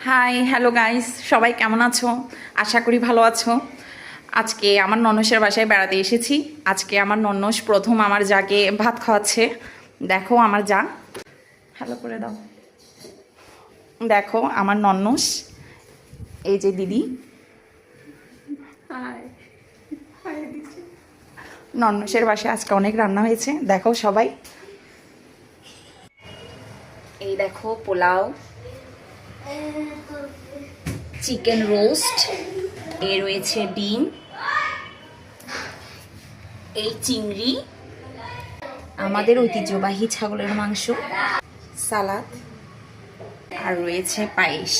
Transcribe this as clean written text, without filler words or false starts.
Hi hello guys, সবাই কেমন আছো? আশা করি ভালো আছো। আজকে আমার ননসের বাসায় বেড়াতে এসেছি। আজকে আমার ননস প্রথম আমার জাকে ভাত খাওয়াচ্ছে। দেখো আমার যা, হ্যালো করে দাও। দেখো আমার ননস, এই যে দিদি। ননসের বাসায় আজকে অনেক রান্না হয়েছে, দেখো সবাই। এই দেখো পোলাও, চিকেন রোস্ট, এ রয়েছে ডিম, এই চিংড়ি, আমাদের ঐতিহ্যবাহী ছাগলের মাংস, সালাদ, আর রয়েছে পায়েস।